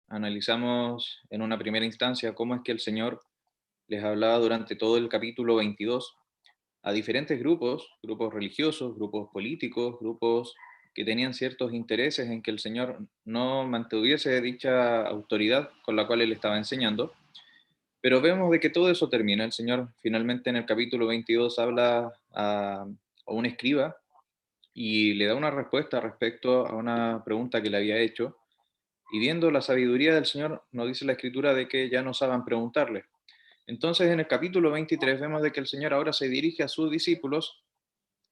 Analizamos en una primera instancia cómo es que el Señor les hablaba durante todo el capítulo 22 a diferentes grupos, grupos religiosos, grupos políticos, grupos que tenían ciertos intereses en que el Señor no mantuviese dicha autoridad con la cual él estaba enseñando. Pero vemos de que todo eso termina. El Señor finalmente en el capítulo 22 habla a un escriba y le da una respuesta respecto a una pregunta que le había hecho. Y viendo la sabiduría del Señor, nos dice la Escritura de que ya no saben preguntarle. Entonces, en el capítulo 23 vemos de que el Señor ahora se dirige a sus discípulos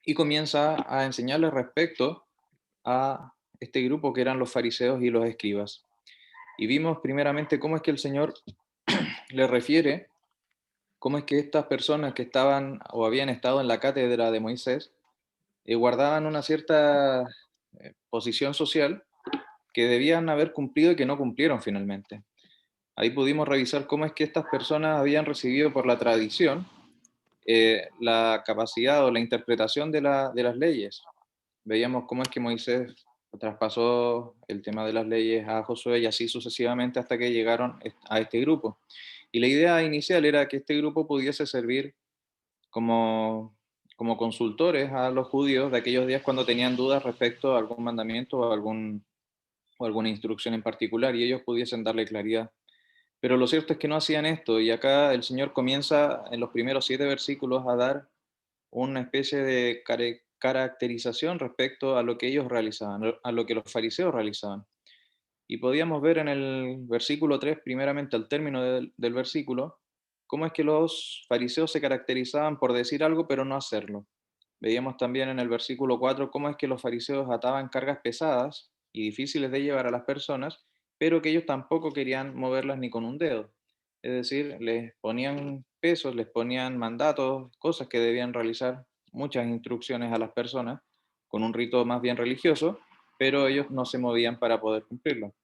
y comienza a enseñarles respecto a este grupo que eran los fariseos y los escribas. Y vimos primeramente cómo es que el Señor le refiere, cómo es que estas personas que estaban o habían estado en la cátedra de Moisés guardaban una cierta posición social que debían haber cumplido y que no cumplieron finalmente. Ahí pudimos revisar cómo es que estas personas habían recibido por la tradición la capacidad o la interpretación de las leyes. Veíamos cómo es que Moisés traspasó el tema de las leyes a Josué y así sucesivamente hasta que llegaron a este grupo. Y la idea inicial era que este grupo pudiese servir como, como consultores a los judíos de aquellos días cuando tenían dudas respecto a algún mandamiento o alguna instrucción en particular y ellos pudiesen darle claridad. Pero lo cierto es que no hacían esto, y acá el Señor comienza en los primeros 7 versículos a dar una especie de caracterización respecto a lo que ellos realizaban, a lo que los fariseos realizaban. Y podíamos ver en el versículo 3 primeramente al término del versículo, cómo es que los fariseos se caracterizaban por decir algo pero no hacerlo. Veíamos también en el versículo 4 cómo es que los fariseos ataban cargas pesadas y difíciles de llevar a las personas, pero que ellos tampoco querían moverlas ni con un dedo. Es decir, les ponían pesos, les ponían mandatos, cosas que debían realizar, muchas instrucciones a las personas, con un rito más bien religioso, pero ellos no se movían para poder cumplirlo.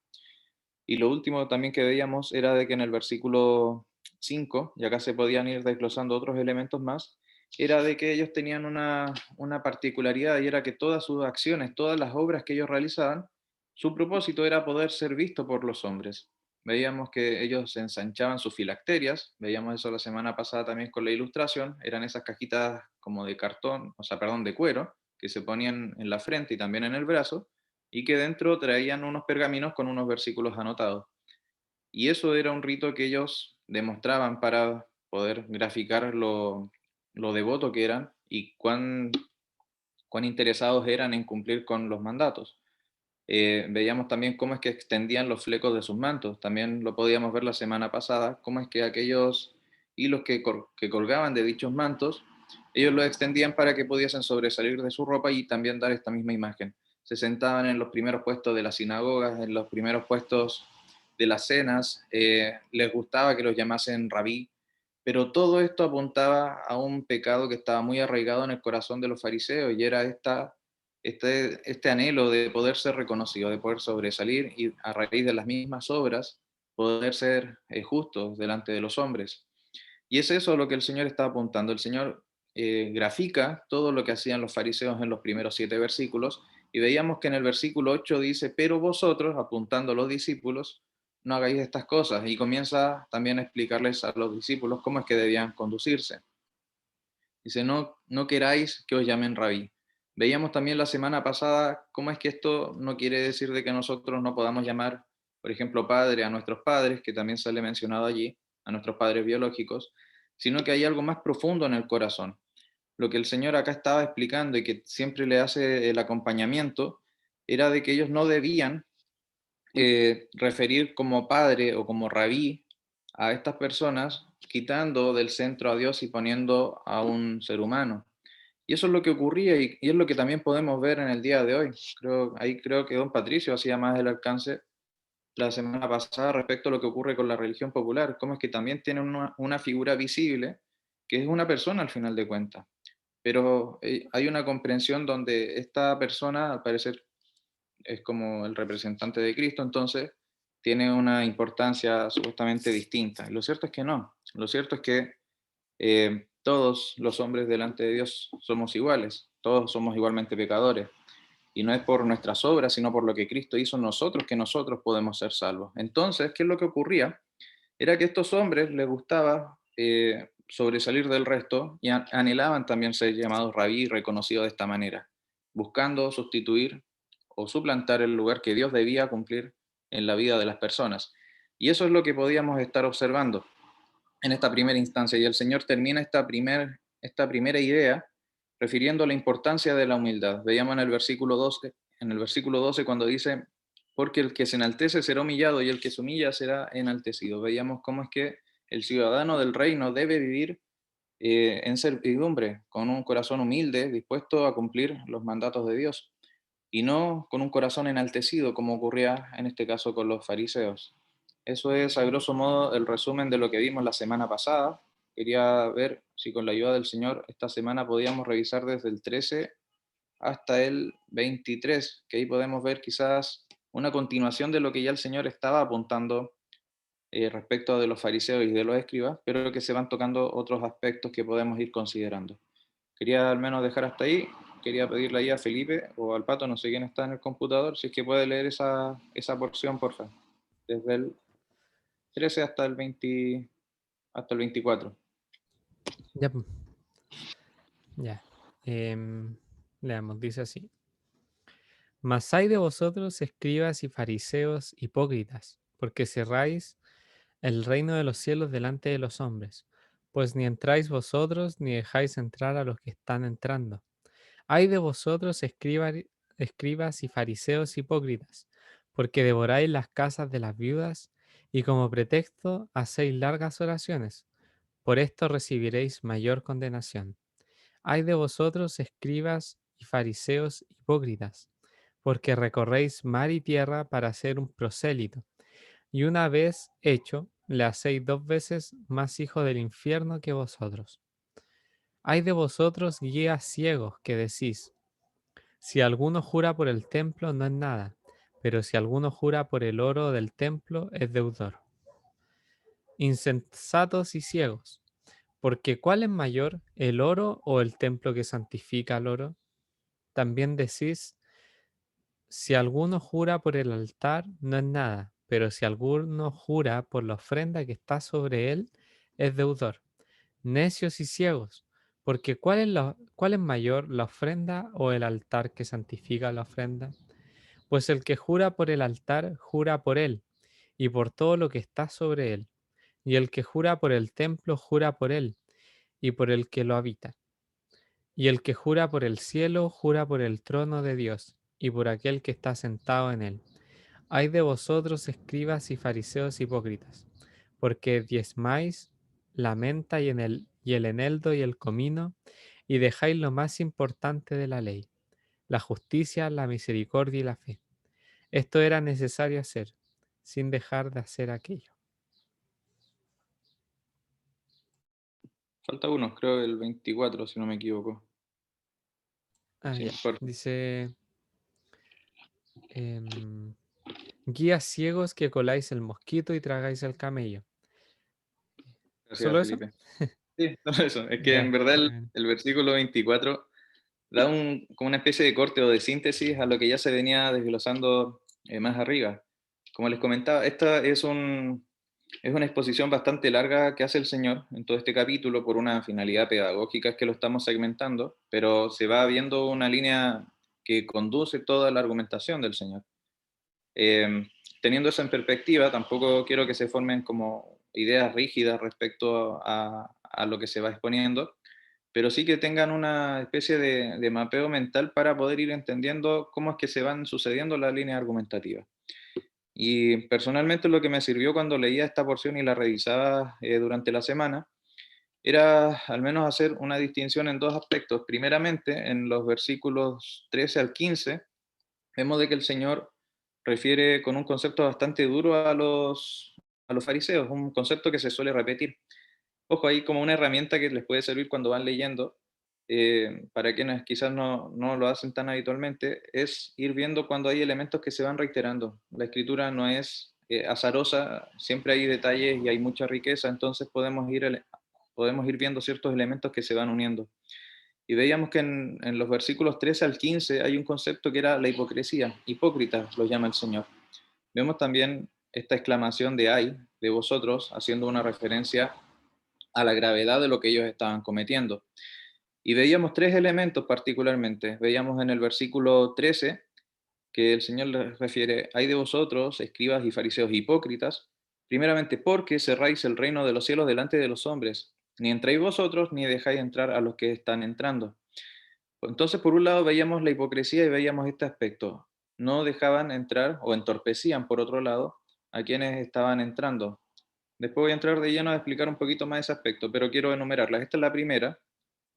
Y lo último también que veíamos era de que en el versículo 5, y acá se podían ir desglosando otros elementos más, era de que ellos tenían una particularidad y era que todas sus acciones, todas las obras que ellos realizaban, su propósito era poder ser visto por los hombres. Veíamos que ellos ensanchaban sus filacterias, veíamos eso la semana pasada también con la ilustración, eran esas cajitas como de cartón, o sea, perdón, de cuero, que se ponían en la frente y también en el brazo, y que dentro traían unos pergaminos con unos versículos anotados. Y eso era un rito que ellos demostraban para poder graficar lo devoto que eran y cuán interesados eran en cumplir con los mandatos. Veíamos también cómo es que extendían los flecos de sus mantos. También lo podíamos ver la semana pasada, cómo es que aquellos hilos que colgaban de dichos mantos, ellos los extendían para que pudiesen sobresalir de su ropa y también dar esta misma imagen. Se sentaban en los primeros puestos de las sinagogas, en los primeros puestos de las cenas, les gustaba que los llamasen rabí, pero todo esto apuntaba a un pecado que estaba muy arraigado en el corazón de los fariseos y era este anhelo de poder ser reconocido, de poder sobresalir y a raíz de las mismas obras poder ser justos delante de los hombres. Y es eso lo que el Señor está apuntando. El Señor grafica todo lo que hacían los fariseos en los primeros 7 versículos y veíamos que en el versículo 8 dice, pero vosotros, apuntando a los discípulos, no hagáis estas cosas. Y comienza también a explicarles a los discípulos cómo es que debían conducirse. Dice, no, no queráis que os llamen rabí. Veíamos también la semana pasada cómo es que esto no quiere decir de que nosotros no podamos llamar, por ejemplo, padre a nuestros padres, que también sale mencionado allí, a nuestros padres biológicos, sino que hay algo más profundo en el corazón. Lo que el Señor acá estaba explicando y que siempre le hace el acompañamiento era de que ellos no debían referir como padre o como rabí a estas personas, quitando del centro a Dios y poniendo a un ser humano. Y eso es lo que ocurría y es lo que también podemos ver en el día de hoy. Ahí creo que don Patricio hacía más el alcance la semana pasada respecto a lo que ocurre con la religión popular, cómo es que también tiene una figura visible, que es una persona al final de cuentas. Pero hay una comprensión donde esta persona, al parecer, es como el representante de Cristo, entonces tiene una importancia supuestamente distinta. Y lo cierto es que no. Lo cierto es que todos los hombres delante de Dios somos iguales, todos somos igualmente pecadores. y no es por nuestras obras, sino por lo que Cristo hizo en nosotros, que nosotros podemos ser salvos. Entonces, ¿qué es lo que ocurría? Era que a estos hombres les gustaba sobresalir del resto y anhelaban también ser llamados rabí, reconocidos de esta manera, buscando sustituir o suplantar el lugar que Dios debía cumplir en la vida de las personas. Y eso es lo que podíamos estar observando en esta primera instancia. Y el Señor termina esta primera idea refiriendo a la importancia de la humildad. Veíamos en el versículo 12 cuando dice, porque el que se enaltece será humillado y el que se humilla será enaltecido. Veíamos cómo es que el ciudadano del reino debe vivir en servidumbre, con un corazón humilde, dispuesto a cumplir los mandatos de Dios, y no con un corazón enaltecido, como ocurría en este caso con los fariseos. Eso es, a grosso modo, el resumen de lo que vimos la semana pasada. Quería ver si con la ayuda del Señor esta semana podíamos revisar desde el 13 hasta el 23, que ahí podemos ver quizás una continuación de lo que ya el Señor estaba apuntando respecto de los fariseos y de los escribas, pero que se van tocando otros aspectos que podemos ir considerando. Quería al menos dejar hasta ahí. Quería pedirle ahí a Felipe o al Pato, no sé quién está en el computador, si es que puede leer esa porción, por favor, desde el 13 hasta el 20, hasta el 24. Ya, pues, ya. Leamos, dice así. Mas hay de vosotros, escribas y fariseos hipócritas, porque cerráis el reino de los cielos delante de los hombres, pues ni entráis vosotros ni dejáis entrar a los que están entrando. Hay de vosotros, escribas y fariseos hipócritas, porque devoráis las casas de las viudas y como pretexto hacéis largas oraciones. Por esto recibiréis mayor condenación. Ay de vosotros, escribas y fariseos hipócritas, porque recorréis mar y tierra para hacer un prosélito, y una vez hecho, le hacéis dos veces más hijo del infierno que vosotros. Ay de vosotros, guías ciegos, que decís, si alguno jura por el templo no es nada, pero si alguno jura por el oro del templo es deudor. Insensatos y ciegos, porque ¿cuál es mayor, el oro o el templo que santifica al oro? También decís, si alguno jura por el altar, no es nada, pero si alguno jura por la ofrenda que está sobre él, es deudor. Necios y ciegos, porque ¿cuál es mayor, la ofrenda o el altar que santifica la ofrenda? Pues el que jura por el altar, jura por él, y por todo lo que está sobre él. Y el que jura por el templo, jura por él, y por el que lo habita. Y el que jura por el cielo, jura por el trono de Dios, y por aquel que está sentado en él. Ay de vosotros, escribas y fariseos hipócritas, porque diezmáis la menta y el eneldo y el comino, y dejáis lo más importante de la ley, la justicia, la misericordia y la fe. Esto era necesario hacer, sin dejar de hacer aquello. Falta uno, creo el 24, si no me equivoco. Ah, Sí, ya. por Dice, em, guías ciegos que coláis el mosquito y tragáis el camello. gracias, ¿Solo eso? Felipe. Sí, solo eso. Es que en Ya, verdad bueno. el versículo 24 da como una especie de corte o de síntesis a lo que ya se venía desglosando más arriba. Como les comentaba, esta es una exposición bastante larga que hace el Señor en todo este capítulo por una finalidad pedagógica, es que lo estamos segmentando, pero se va viendo una línea que conduce toda la argumentación del Señor. Teniendo eso en perspectiva, tampoco quiero que se formen como ideas rígidas respecto a lo que se va exponiendo, pero sí que tengan una especie de mapeo mental para poder ir entendiendo cómo es que se van sucediendo las líneas argumentativas. Y personalmente lo que me sirvió cuando leía esta porción y la revisaba durante la semana era al menos hacer una distinción en dos aspectos. Primeramente, en los versículos 13 al 15, vemos de que el Señor refiere con un concepto bastante duro a los fariseos, un concepto que se suele repetir. Ojo, ahí como una herramienta que les puede servir cuando van leyendo, para quienes quizás no lo hacen tan habitualmente, es ir viendo cuando hay elementos que se van reiterando. La escritura no es azarosa, siempre hay detalles y hay mucha riqueza, entonces podemos ir viendo ciertos elementos que se van uniendo. Y veíamos que en los versículos 13 al 15 hay un concepto que era la hipocresía. Hipócritas lo llama el Señor. Vemos también esta exclamación de ay de vosotros, haciendo una referencia a la gravedad de lo que ellos estaban cometiendo. Y veíamos tres elementos particularmente. Veíamos en el versículo 13 que el Señor les refiere, ay de vosotros, escribas y fariseos hipócritas, primeramente porque cerráis el reino de los cielos delante de los hombres, ni entráis vosotros, ni dejáis entrar a los que están entrando. Entonces, por un lado, veíamos la hipocresía y veíamos este aspecto. No dejaban entrar o entorpecían, por otro lado, a quienes estaban entrando. Después voy a entrar de lleno a explicar un poquito más ese aspecto, pero quiero enumerarlas. Esta es la primera,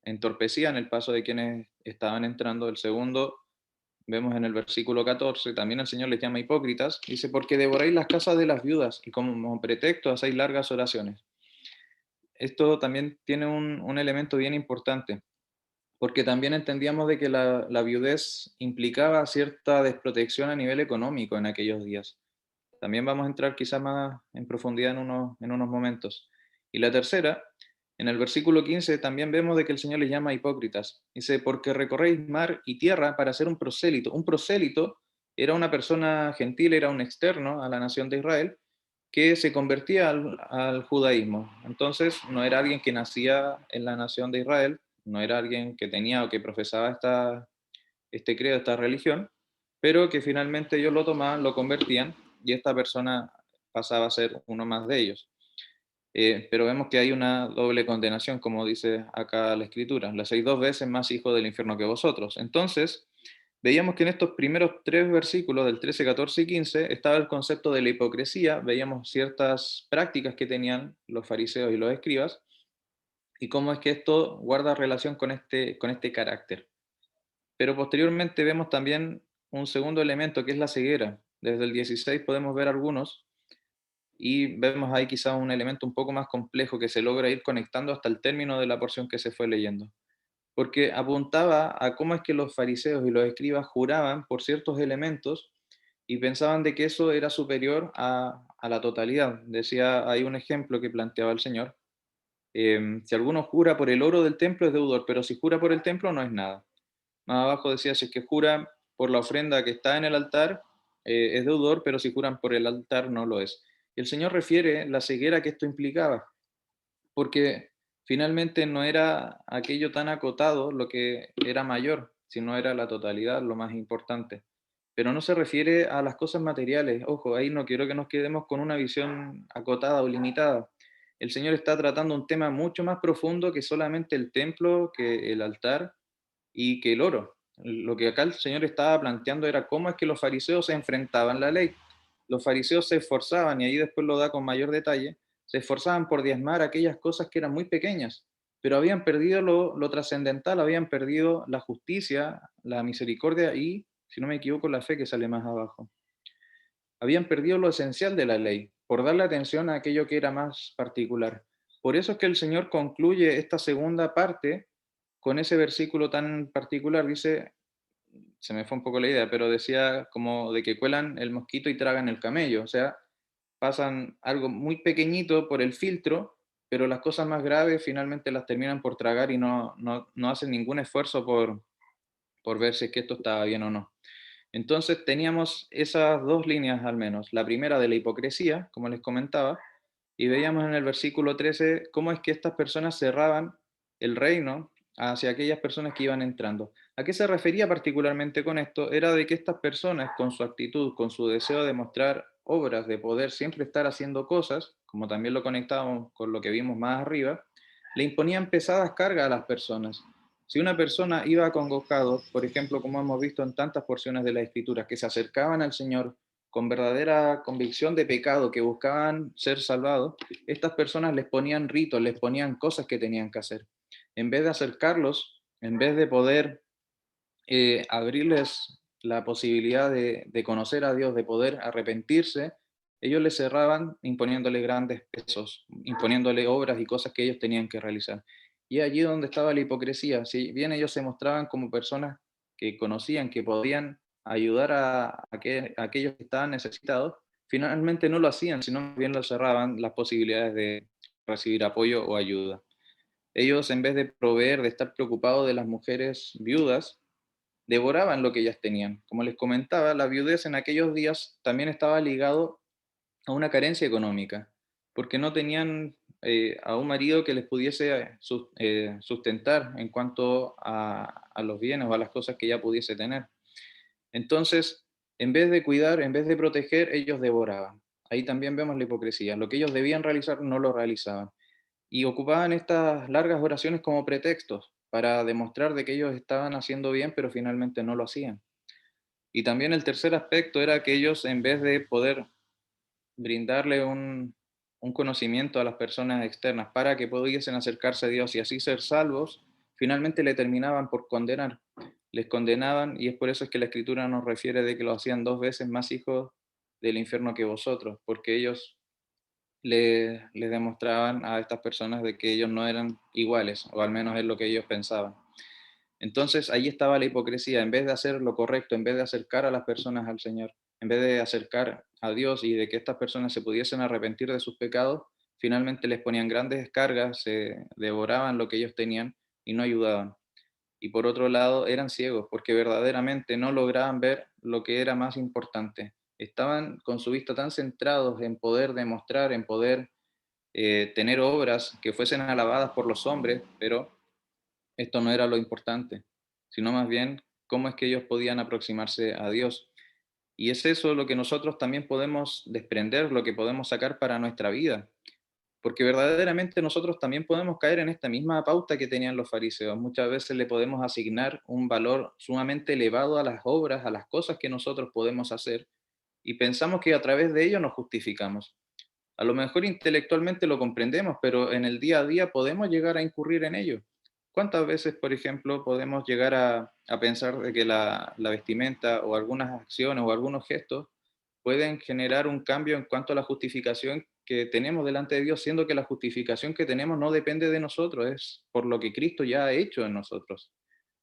entorpecían el paso de quienes estaban entrando. El segundo, vemos en el versículo 14, también el Señor les llama hipócritas. Dice, porque devoráis las casas de las viudas y como pretexto hacéis largas oraciones. Esto también tiene un elemento bien importante, porque también entendíamos de que la viudez implicaba cierta desprotección a nivel económico en aquellos días. También vamos a entrar quizá más en profundidad en unos momentos. Y la tercera, en el versículo 15 también vemos de que el Señor les llama hipócritas. Dice, porque recorréis mar y tierra para ser un prosélito. Un prosélito era una persona gentil, era un externo a la nación de Israel, que se convertía al judaísmo. Entonces no era alguien que nacía en la nación de Israel, no era alguien que tenía o que profesaba este credo, esta religión, pero que finalmente ellos lo tomaban, lo convertían y esta persona pasaba a ser uno más de ellos. Pero vemos que hay una doble condenación, como dice acá la Escritura. Le hacéis dos veces más hijo del infierno que vosotros. Entonces, veíamos que en estos primeros tres versículos, del 13, 14 y 15, estaba el concepto de la hipocresía. Veíamos ciertas prácticas que tenían los fariseos y los escribas y cómo es que esto guarda relación con este carácter. Pero posteriormente vemos también un segundo elemento que es la ceguera. Desde el 16 podemos ver algunos y vemos ahí quizás un elemento un poco más complejo que se logra ir conectando hasta el término de la porción que se fue leyendo. Porque apuntaba a cómo es que los fariseos y los escribas juraban por ciertos elementos y pensaban de que eso era superior a la totalidad. Decía, hay un ejemplo que planteaba el Señor. Si alguno jura por el oro del templo es deudor, pero si jura por el templo no es nada. Más abajo decía, si es que jura por la ofrenda que está en el altar, es deudor, pero si juran por el altar no lo es. Y el Señor refiere la ceguera que esto implicaba, porque finalmente no era aquello tan acotado lo que era mayor, sino era la totalidad lo más importante. Pero no se refiere a las cosas materiales. Ojo, ahí no quiero que nos quedemos con una visión acotada o limitada. El Señor está tratando un tema mucho más profundo que solamente el templo, que el altar y que el oro. Lo que acá el Señor estaba planteando era cómo es que los fariseos se enfrentaban la ley. Los fariseos se esforzaban, y ahí después lo da con mayor detalle, se esforzaban por diezmar aquellas cosas que eran muy pequeñas, pero habían perdido lo trascendental, habían perdido la justicia, la misericordia y, si no me equivoco, la fe que sale más abajo. Habían perdido lo esencial de la ley por darle atención a aquello que era más particular. Por eso es que el Señor concluye esta segunda parte con ese versículo tan particular. Dice, se me fue un poco la idea, pero decía como de que cuelan el mosquito y tragan el camello. O sea, pasan algo muy pequeñito por el filtro, pero las cosas más graves finalmente las terminan por tragar y no hacen ningún esfuerzo por ver si es que esto estaba bien o no. Entonces teníamos esas dos líneas al menos. La primera de la hipocresía, como les comentaba, y veíamos en el versículo 13 cómo es que estas personas cerraban el reino hacia aquellas personas que iban entrando. ¿A qué se refería particularmente con esto? Era de que estas personas, con su actitud, con su deseo de mostrar obras, de poder siempre estar haciendo cosas, como también lo conectábamos con lo que vimos más arriba, le imponían pesadas cargas a las personas. Si una persona iba con convocado, por ejemplo, como hemos visto en tantas porciones de la Escritura, que se acercaban al Señor con verdadera convicción de pecado, que buscaban ser salvados, estas personas les ponían ritos, les ponían cosas que tenían que hacer. En vez de acercarlos, en vez de poder abrirles la posibilidad de conocer a Dios, de poder arrepentirse, ellos les cerraban imponiéndole grandes pesos, imponiéndole obras y cosas que ellos tenían que realizar. Y allí donde estaba la hipocresía. Si bien ellos se mostraban como personas que conocían, que podían ayudar a aquellos que estaban necesitados, finalmente no lo hacían, sino bien lo cerraban las posibilidades de recibir apoyo o ayuda. Ellos, en vez de proveer, de estar preocupados de las mujeres viudas, devoraban lo que ellas tenían. Como les comentaba, la viudez en aquellos días también estaba ligado a una carencia económica, porque no tenían a un marido que les pudiese sustentar en cuanto a los bienes o a las cosas que ella pudiese tener. Entonces, en vez de cuidar, en vez de proteger, ellos devoraban. Ahí también vemos la hipocresía. Lo que ellos debían realizar no lo realizaban. Y ocupaban estas largas oraciones como pretextos para demostrar de que ellos estaban haciendo bien, pero finalmente no lo hacían. Y también el tercer aspecto era que ellos, en vez de poder brindarle un conocimiento a las personas externas para que pudiesen acercarse a Dios y así ser salvos, finalmente le terminaban por condenar. Les condenaban y es por eso es que la Escritura nos refiere de que lo hacían 2 veces más hijos del infierno que vosotros, porque ellos les demostraban a estas personas de que ellos no eran iguales, o al menos es lo que ellos pensaban. Entonces ahí estaba la hipocresía, en vez de hacer lo correcto, en vez de acercar a las personas al Señor, en vez de acercar a Dios y de que estas personas se pudiesen arrepentir de sus pecados, finalmente les ponían grandes cargas, se devoraban lo que ellos tenían y no ayudaban. Y por otro lado, eran ciegos porque verdaderamente no lograban ver lo que era más importante. Estaban con su vista tan centrados en poder demostrar, en poder tener obras que fuesen alabadas por los hombres, pero esto no era lo importante, sino más bien cómo es que ellos podían aproximarse a Dios. Y es eso lo que nosotros también podemos desprender, lo que podemos sacar para nuestra vida, porque verdaderamente nosotros también podemos caer en esta misma pauta que tenían los fariseos. Muchas veces le podemos asignar un valor sumamente elevado a las obras, a las cosas que nosotros podemos hacer, y pensamos que a través de ello nos justificamos. A lo mejor intelectualmente lo comprendemos, pero en el día a día podemos llegar a incurrir en ello. ¿Cuántas veces, por ejemplo, podemos llegar a pensar de que la vestimenta o algunas acciones o algunos gestos pueden generar un cambio en cuanto a la justificación que tenemos delante de Dios, siendo que la justificación que tenemos no depende de nosotros, es por lo que Cristo ya ha hecho en nosotros?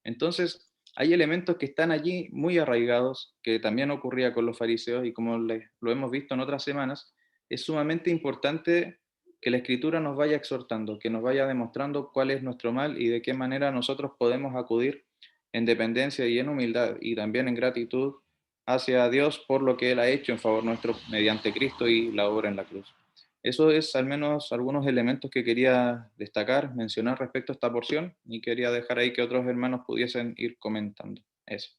Entonces, hay elementos que están allí muy arraigados, que también ocurría con los fariseos y como lo hemos visto en otras semanas, es sumamente importante que la Escritura nos vaya exhortando, que nos vaya demostrando cuál es nuestro mal y de qué manera nosotros podemos acudir en dependencia y en humildad y también en gratitud hacia Dios por lo que Él ha hecho en favor nuestro mediante Cristo y la obra en la cruz. Eso es al menos algunos elementos que quería destacar, mencionar respecto a esta porción y quería dejar ahí que otros hermanos pudiesen ir comentando. Eso.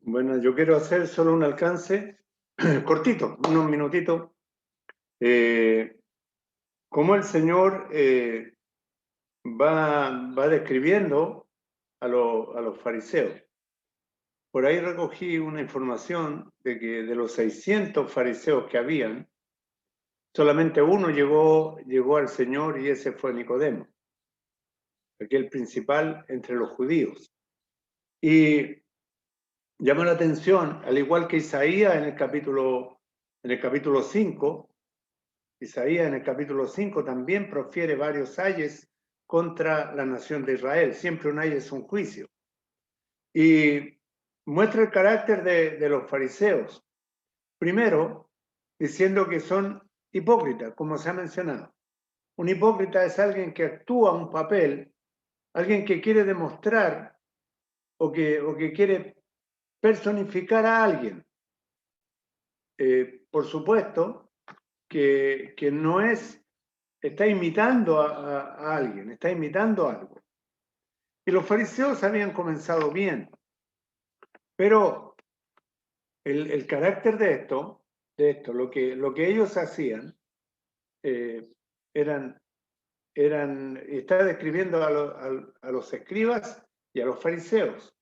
Bueno, yo quiero hacer solo un alcance cortito, unos minutitos. Cómo el Señor va describiendo a los fariseos. Por ahí recogí una información de que de los 600 fariseos que habían, solamente uno llegó al Señor y ese fue Nicodemo, aquel principal entre los judíos. Y llama la atención, al igual que Isaías en el capítulo 5, Isaías en el capítulo 5 también profiere varios ayes contra la nación de Israel. Siempre un aye es un juicio. Y muestra el carácter de los fariseos. Primero, diciendo que son hipócritas, como se ha mencionado. Un hipócrita es alguien que actúa un papel, alguien que quiere demostrar o que quiere personificar a alguien. Por supuesto que no está imitando a alguien, está imitando algo. Y los fariseos habían comenzado bien, pero el carácter de esto, lo que ellos hacían, está describiendo a los escribas y a los fariseos,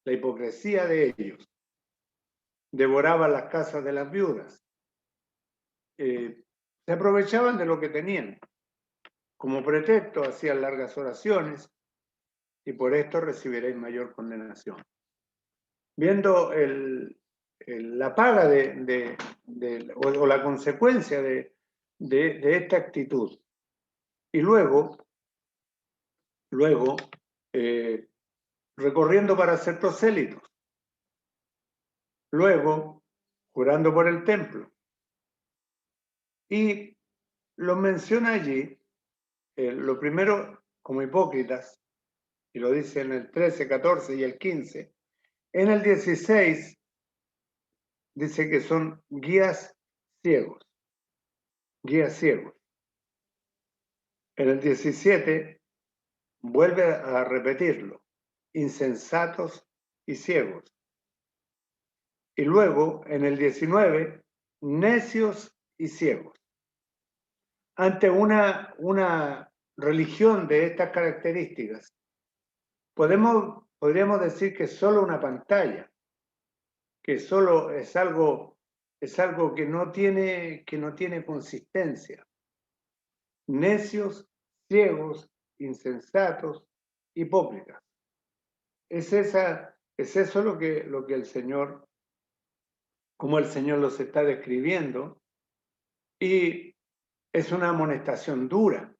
la hipocresía de ellos. Devoraban las casas de las viudas. Se aprovechaban de lo que tenían. Como pretexto hacían largas oraciones y por esto recibiréis mayor condenación. Viendo la paga o la consecuencia de esta actitud. Y luego recorriendo para ser prosélitos. Luego, jurando por el templo. Y lo menciona allí, lo primero como hipócritas, y lo dice en el 13, 14 y el 15. En el 16 dice que son guías ciegos. Guías ciegos. En el 17 vuelve a repetirlo, insensatos y ciegos. Y luego, en el 19, necios y ciegos. Ante una religión de estas características, podríamos decir que es solo una pantalla, que solo es algo que no tiene consistencia. Necios, ciegos, insensatos, hipócritas. Es eso lo que el Señor, como el Señor los está describiendo, y es una amonestación dura.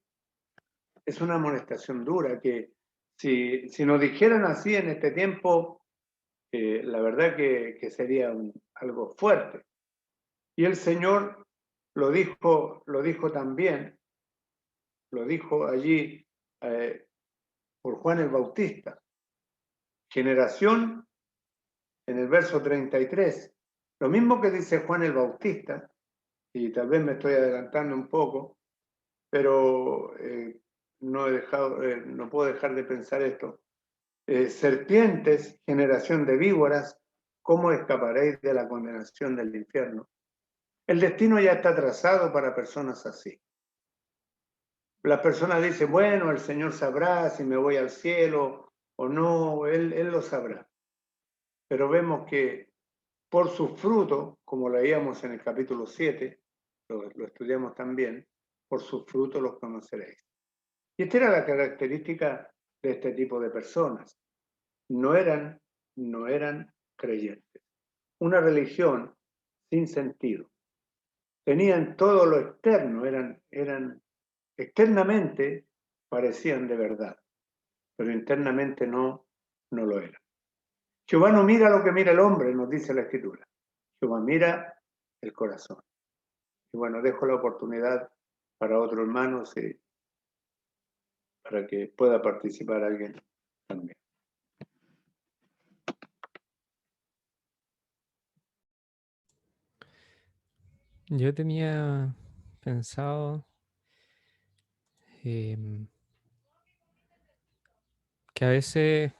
Es una amonestación dura que si nos dijeran así en este tiempo, la verdad que sería algo fuerte. Y el Señor lo dijo también, lo dijo allí por Juan el Bautista. Generación, en el verso 33, lo mismo que dice Juan el Bautista, y tal vez me estoy adelantando un poco, pero no puedo dejar de pensar esto. Serpientes, generación de víboras, ¿cómo escaparéis de la condenación del infierno? El destino ya está trazado para personas así. Las personas dicen, bueno, el Señor sabrá si me voy al cielo o no, Él lo sabrá. Pero vemos que por sus frutos, como leíamos en el capítulo 7, lo estudiamos también, por sus frutos los conoceréis. Y esta era la característica de este tipo de personas. No eran creyentes. Una religión sin sentido. Tenían todo lo externo, eran externamente parecían de verdad, pero internamente no lo eran. Jehová no mira lo que mira el hombre, nos dice la Escritura. Jehová mira el corazón. Y bueno, dejo la oportunidad para otro hermano, para que pueda participar alguien también. Yo tenía pensado que a veces,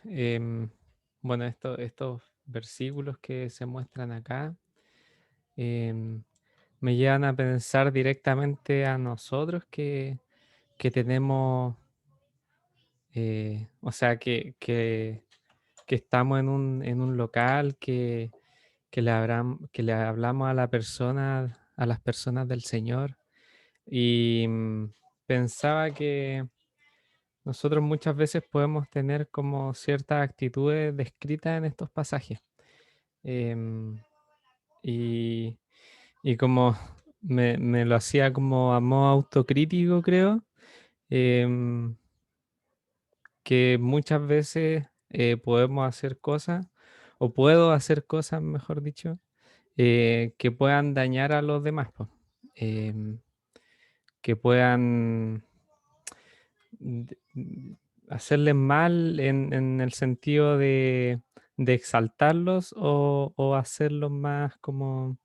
bueno, estos versículos que se muestran acá me llevan a pensar directamente a nosotros que tenemos, o sea, que estamos en un local, que le hablamos a las personas del Señor. Y pensaba que nosotros muchas veces podemos tener como ciertas actitudes descritas en estos pasajes. Em, y, y como me lo hacía como a modo autocrítico, creo, em, que muchas veces podemos hacer cosas, o puedo hacer cosas, mejor dicho, que puedan dañar a los demás, po. Que puedan hacerles mal en el sentido de exaltarlos o hacerlos más como,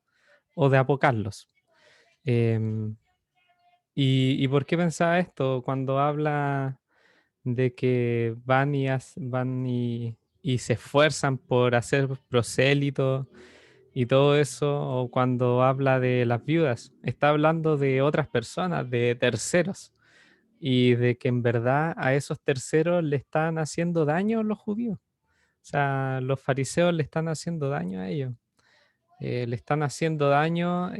o de apocarlos. ¿Y por qué pensaba esto? Cuando habla de que van y se esfuerzan por hacer prosélitos y todo eso, o cuando habla de las viudas, está hablando de otras personas, de terceros, y de que en verdad a esos terceros le están haciendo daño los judíos. O sea, los fariseos le están haciendo daño a ellos. Le están haciendo daño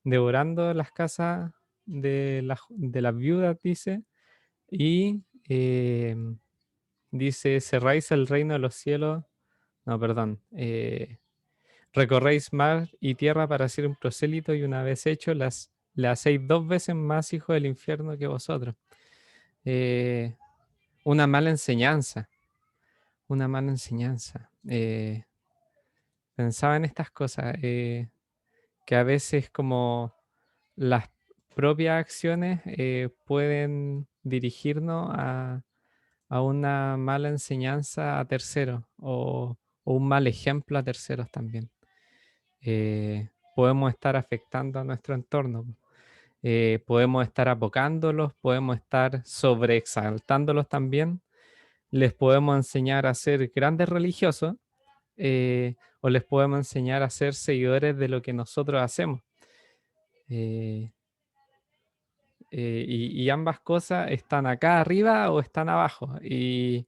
devorando las casas de las viudas, dice, y dice, cerráis el reino de los cielos, no, perdón, recorréis mar y tierra para hacer un prosélito y una vez hecho le hacéis 2 veces más hijo del infierno que vosotros. Una mala enseñanza. pensaba en estas cosas, que a veces como las propias acciones pueden dirigirnos a una mala enseñanza a terceros o un mal ejemplo a terceros también. Podemos estar afectando a nuestro entorno. Podemos estar apocándolos, podemos estar sobreexaltándolos también. Les podemos enseñar a ser grandes religiosos o les podemos enseñar a ser seguidores de lo que nosotros hacemos. Eh, y ambas cosas están acá arriba o están abajo. Y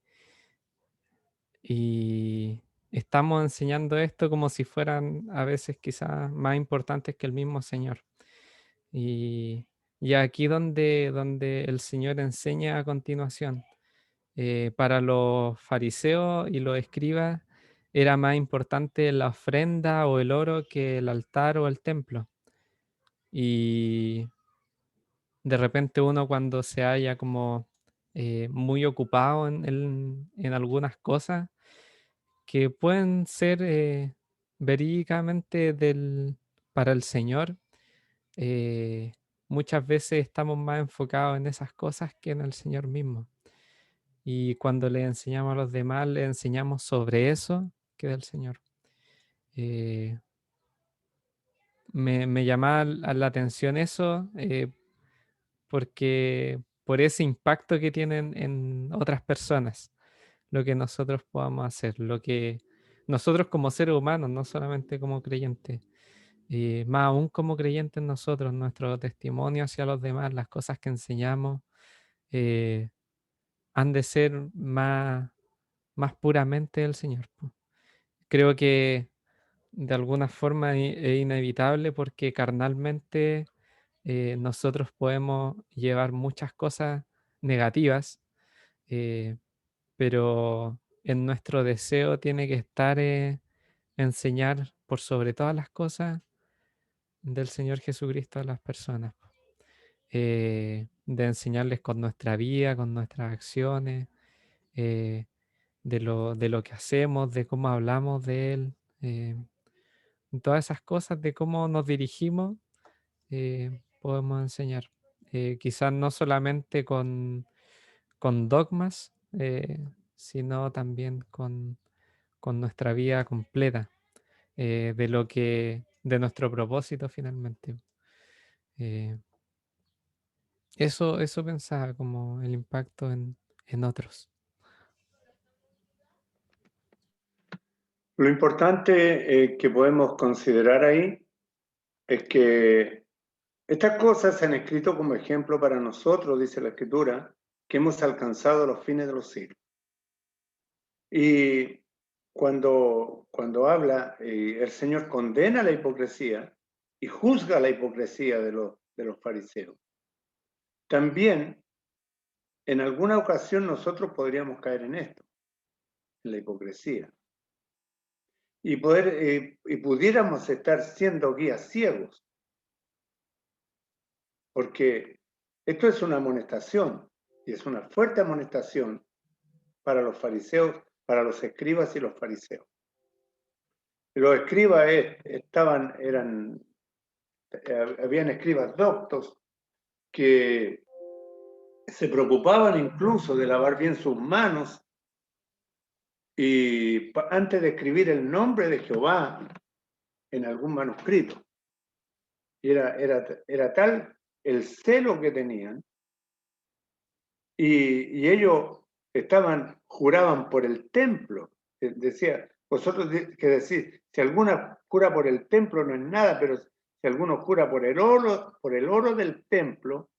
estamos enseñando esto como si fueran a veces quizás más importantes que el mismo Señor. Y aquí donde el Señor enseña a continuación. Para los fariseos y los escribas era más importante la ofrenda o el oro que el altar o el templo. Y de repente uno cuando se halla como muy ocupado en algunas cosas que pueden ser verídicamente para el Señor, eh, muchas veces estamos más enfocados en esas cosas que en el Señor mismo. Y cuando le enseñamos a los demás, le enseñamos sobre eso que del Señor. Me llama la atención eso porque por ese impacto que tienen en otras personas, lo que nosotros podamos hacer, lo que nosotros como seres humanos, no solamente como creyentes, más aún como creyentes nosotros, nuestro testimonio hacia los demás, las cosas que enseñamos, eh, han de ser más puramente del Señor. Po. Creo que de alguna forma es inevitable porque carnalmente nosotros podemos llevar muchas cosas negativas, eh, pero en nuestro deseo tiene que estar enseñar por sobre todas las cosas del Señor Jesucristo a las personas, de enseñarles con nuestra vida, con nuestras acciones, eh, de lo que hacemos, de cómo hablamos de Él, todas esas cosas, de cómo nos dirigimos, podemos enseñar. Quizás no solamente con dogmas, sino también con nuestra vida completa, de nuestro propósito finalmente. Eso pensaba como el impacto en otros. Lo importante que podemos considerar ahí es que estas cosas se han escrito como ejemplo para nosotros, dice la Escritura, que hemos alcanzado los fines de los siglos. Y cuando habla, el Señor condena la hipocresía y juzga la hipocresía de los fariseos. También, en alguna ocasión nosotros podríamos caer en esto, en la hipocresía. Y pudiéramos estar siendo guías ciegos, porque esto es una amonestación, y es una fuerte amonestación para los fariseos, para los escribas y los fariseos. Los escribas habían escribas doctos que se preocupaban incluso de lavar bien sus manos y antes de escribir el nombre de Jehová en algún manuscrito. Y era tal el celo que tenían y ellos juraban por el templo. Decía, vosotros que decís, si alguna jura por el templo no es nada, pero si alguno jura por el oro del templo,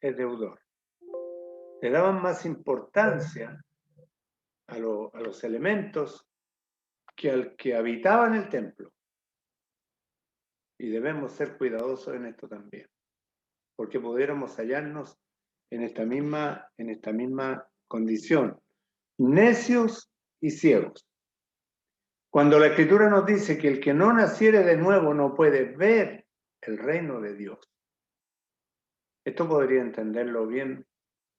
es deudor. Le daban más importancia a los elementos que al que habitaba en el templo. Y debemos ser cuidadosos en esto también, porque pudiéramos hallarnos en esta misma condición, necios y ciegos. Cuando la Escritura nos dice que el que no naciere de nuevo no puede ver el reino de Dios. Esto podría entenderlo bien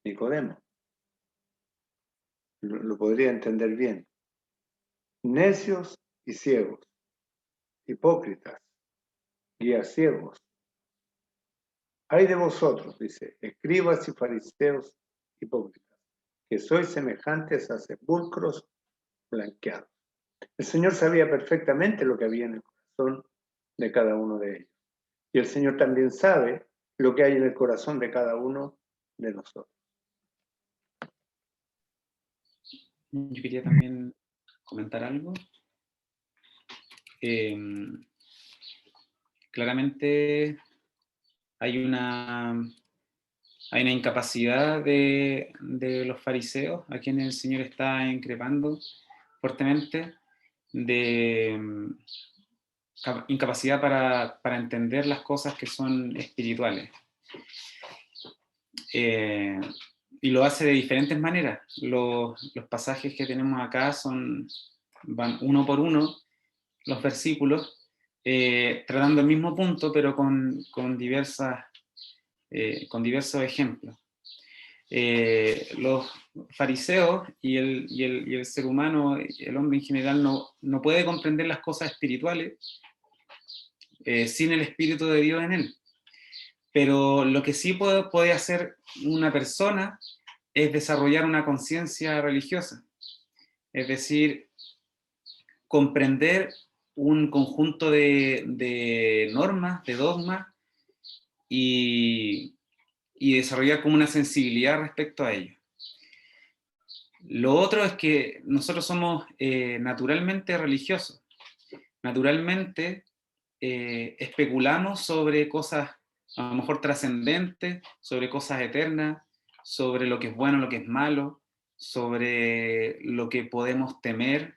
Nicodemo. Lo podría entender bien. Necios y ciegos. hipócritas, guías ciegos. Ay de vosotros, dice, escribas y fariseos hipócritas, que sois semejantes a sepulcros blanqueados. El Señor sabía perfectamente lo que había en el corazón de cada uno de ellos. Y el Señor también sabe lo que hay en el corazón de cada uno de nosotros. Yo quería también comentar algo. Claramente hay una incapacidad de los fariseos, a quienes el Señor está increpando fuertemente, de incapacidad para entender las cosas que son espirituales. Y lo hace de diferentes maneras. Los pasajes que tenemos acá van uno por uno, los versículos, tratando el mismo punto, pero con diversos ejemplos. Los fariseos y el ser humano, el hombre en general, no puede comprender las cosas espirituales sin el Espíritu de Dios en él. Pero lo que sí puede hacer una persona es desarrollar una conciencia religiosa, es decir, comprender un conjunto de normas, de dogmas, y desarrollar como una sensibilidad respecto a ello. Lo otro es que nosotros somos naturalmente religiosos, naturalmente especulamos sobre cosas a lo mejor trascendentes, sobre cosas eternas, sobre lo que es bueno, lo que es malo, sobre lo que podemos temer,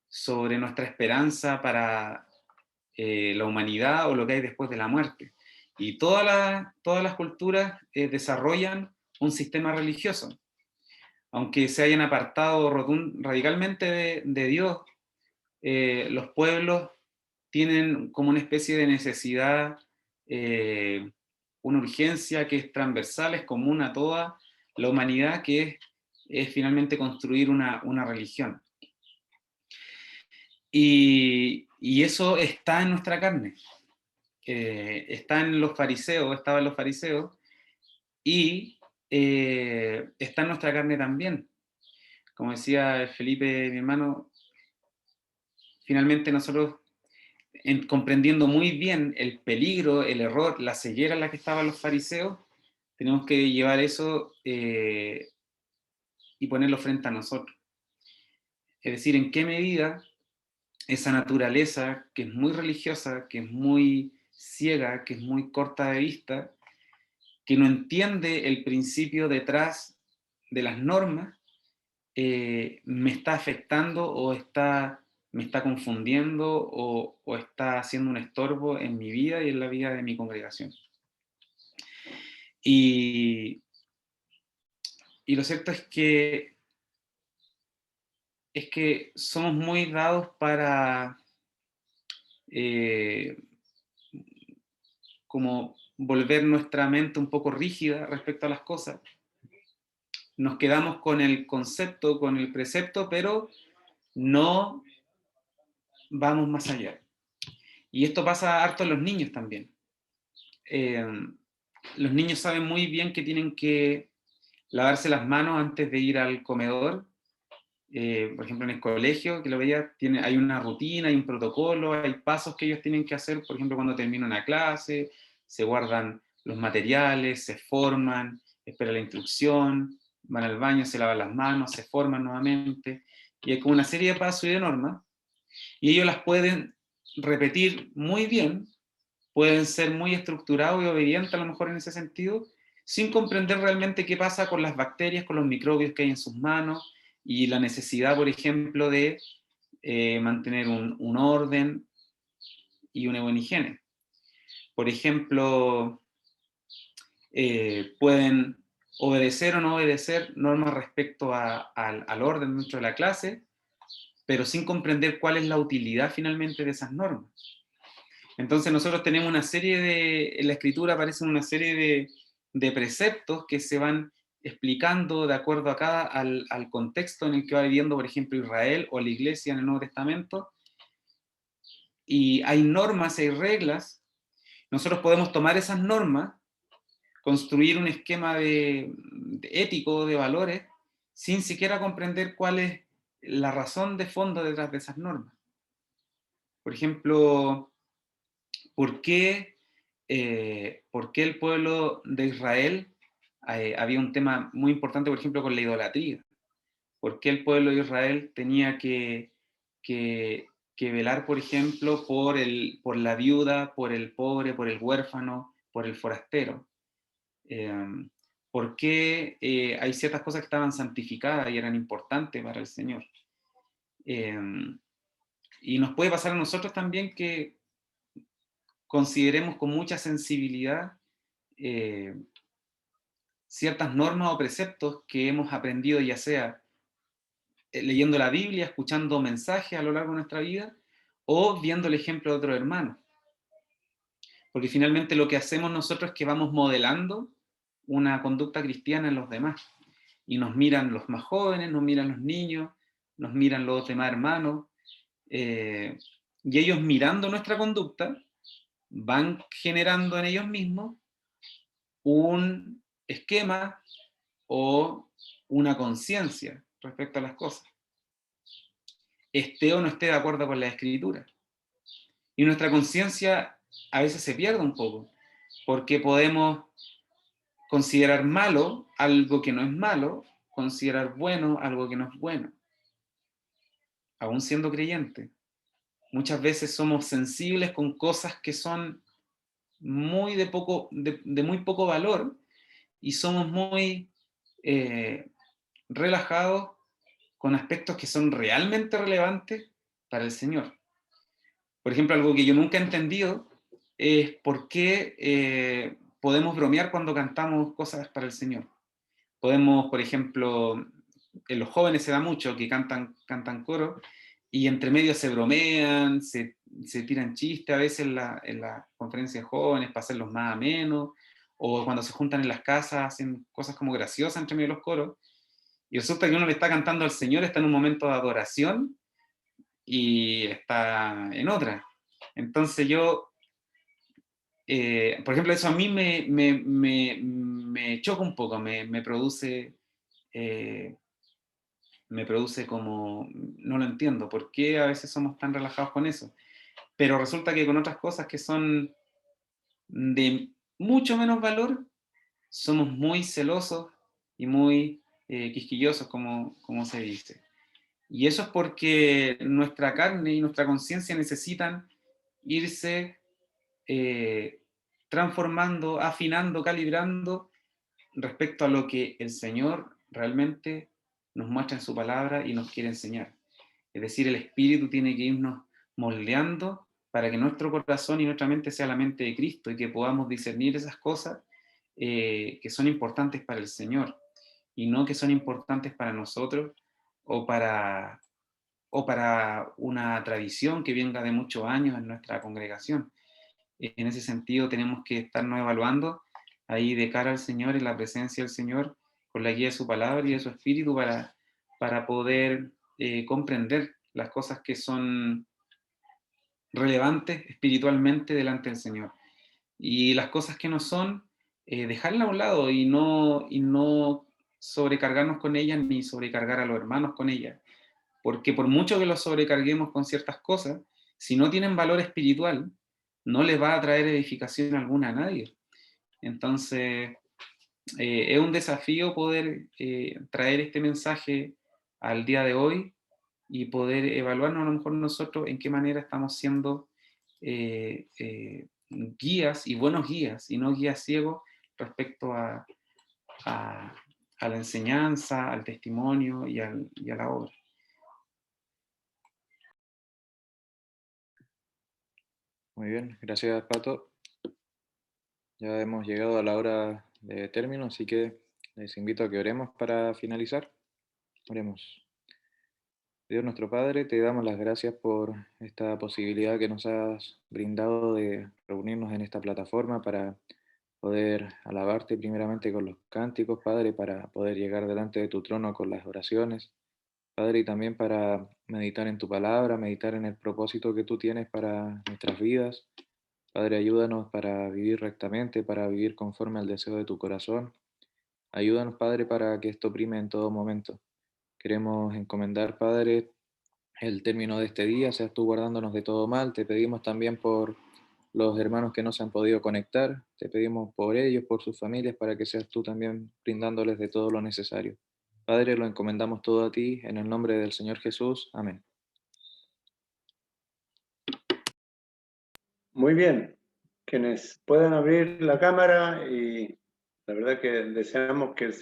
sobre nuestra esperanza para la humanidad o lo que hay después de la muerte. Y todas las culturas desarrollan un sistema religioso. Aunque se hayan apartado radicalmente de Dios, los pueblos tienen como una especie de necesidad, una urgencia que es transversal, es común a toda la humanidad, que es finalmente construir una religión. Y eso está en nuestra carne. Estaba en los fariseos, y está en nuestra carne también. Como decía Felipe, mi hermano, finalmente nosotros, comprendiendo muy bien el peligro, el error, la ceguera en la que estaban los fariseos, tenemos que llevar eso y ponerlo frente a nosotros. Es decir, en qué medida esa naturaleza que es muy religiosa, que es muy ciega, que es muy corta de vista, que no entiende el principio detrás de las normas, me está afectando o me está confundiendo o está haciendo un estorbo en mi vida y en la vida de mi congregación. Y lo cierto es que somos muy dados para como volver nuestra mente un poco rígida respecto a las cosas. Nos quedamos con el concepto, con el precepto, pero no vamos más allá. Y esto pasa harto en los niños también. Los niños saben muy bien que tienen que lavarse las manos antes de ir al comedor. Por ejemplo, en el colegio, que lo veía, hay una rutina, hay un protocolo, hay pasos que ellos tienen que hacer. Por ejemplo, cuando termina una clase, se guardan los materiales, se forman, esperan la instrucción, van al baño, se lavan las manos, se forman nuevamente. Y hay como una serie de pasos y de normas, y ellos las pueden repetir muy bien, pueden ser muy estructurados y obedientes a lo mejor en ese sentido, sin comprender realmente qué pasa con las bacterias, con los microbios que hay en sus manos, y la necesidad, por ejemplo, de mantener un orden y una buena higiene. Por ejemplo, pueden obedecer o no obedecer normas respecto al orden dentro de la clase, pero sin comprender cuál es la utilidad finalmente de esas normas. Entonces nosotros tenemos una serie en la escritura aparecen una serie de preceptos que se van explicando de acuerdo al contexto en el que va viviendo, por ejemplo, Israel o la iglesia en el Nuevo Testamento, y hay normas, hay reglas, nosotros podemos tomar esas normas, construir un esquema de ético, de valores, sin siquiera comprender cuál es la razón de fondo detrás de esas normas. Por ejemplo, ¿por qué el pueblo de Israel había un tema muy importante, por ejemplo, con la idolatría? ¿Por qué el pueblo de Israel tenía que velar, por ejemplo, por la viuda, por el pobre, por el huérfano, por el forastero? ¿Por qué hay ciertas cosas que estaban santificadas y eran importantes para el Señor? Y nos puede pasar a nosotros también que consideremos con mucha sensibilidad ciertas normas o preceptos que hemos aprendido, ya sea leyendo la Biblia, escuchando mensajes a lo largo de nuestra vida, o viendo el ejemplo de otro hermano. Porque finalmente lo que hacemos nosotros es que vamos modelando una conducta cristiana en los demás. Y nos miran los más jóvenes, nos miran los niños, nos miran los demás hermanos, y ellos mirando nuestra conducta van generando en ellos mismos un esquema o una conciencia respecto a las cosas, esté o no esté de acuerdo con la escritura. Y nuestra conciencia a veces se pierde un poco, porque podemos considerar malo algo que no es malo, considerar bueno algo que no es bueno, aún siendo creyente. Muchas veces somos sensibles con cosas que son muy de muy poco valor, y somos muy relajados con aspectos que son realmente relevantes para el Señor. Por ejemplo, algo que yo nunca he entendido es por qué podemos bromear cuando cantamos cosas para el Señor. Podemos, por ejemplo, en los jóvenes se da mucho que cantan coro, y entre medio se bromean, se tiran chistes a veces en la conferencia de jóvenes para hacerlos más amenos, o cuando se juntan en las casas hacen cosas como graciosas entre medio de los coros, y resulta que uno le está cantando al Señor, está en un momento de adoración, y está en otra. Entonces por ejemplo, eso a mí me choca un poco, me produce como, no lo entiendo, ¿por qué a veces somos tan relajados con eso? Pero resulta que con otras cosas que son de mucho menos valor, somos muy celosos y muy quisquillosos, como se dice. Y eso es porque nuestra carne y nuestra conciencia necesitan irse transformando, afinando, calibrando respecto a lo que el Señor realmente nos muestra en su palabra y nos quiere enseñar. Es decir, el Espíritu tiene que irnos moldeando para que nuestro corazón y nuestra mente sea la mente de Cristo, y que podamos discernir esas cosas que son importantes para el Señor, y no que son importantes para nosotros o para una tradición que venga de muchos años en nuestra congregación. En ese sentido tenemos que estarnos evaluando ahí de cara al Señor, en la presencia del Señor, con la guía de su palabra y de su Espíritu, para poder comprender las cosas que son relevantes espiritualmente delante del Señor. Y las cosas que no son, dejarlas a un lado y no sobrecargarnos con ellas, ni sobrecargar a los hermanos con ellas. Porque por mucho que los sobrecarguemos con ciertas cosas, si no tienen valor espiritual, no les va a traer edificación alguna a nadie. Entonces, es un desafío poder traer este mensaje al día de hoy y poder evaluarnos a lo mejor nosotros en qué manera estamos siendo guías y buenos guías, y no guías ciegos respecto a la enseñanza, al testimonio y a la obra. Muy bien, gracias Pato. Ya hemos llegado a la hora de término, así que les invito a que oremos para finalizar. Oremos. Dios nuestro Padre, te damos las gracias por esta posibilidad que nos has brindado de reunirnos en esta plataforma para poder alabarte primeramente con los cánticos, Padre, para poder llegar delante de tu trono con las oraciones, Padre, y también para meditar en tu palabra, meditar en el propósito que tú tienes para nuestras vidas. Padre, ayúdanos para vivir rectamente, para vivir conforme al deseo de tu corazón. Ayúdanos, Padre, para que esto prime en todo momento. Queremos encomendar, Padre, el término de este día, seas tú guardándonos de todo mal. Te pedimos también por los hermanos que no se han podido conectar. Te pedimos por ellos, por sus familias, para que seas tú también brindándoles de todo lo necesario. Padre, lo encomendamos todo a ti, en el nombre del Señor Jesús. Amén. Muy bien. Quienes puedan abrir la cámara, y la verdad que deseamos que el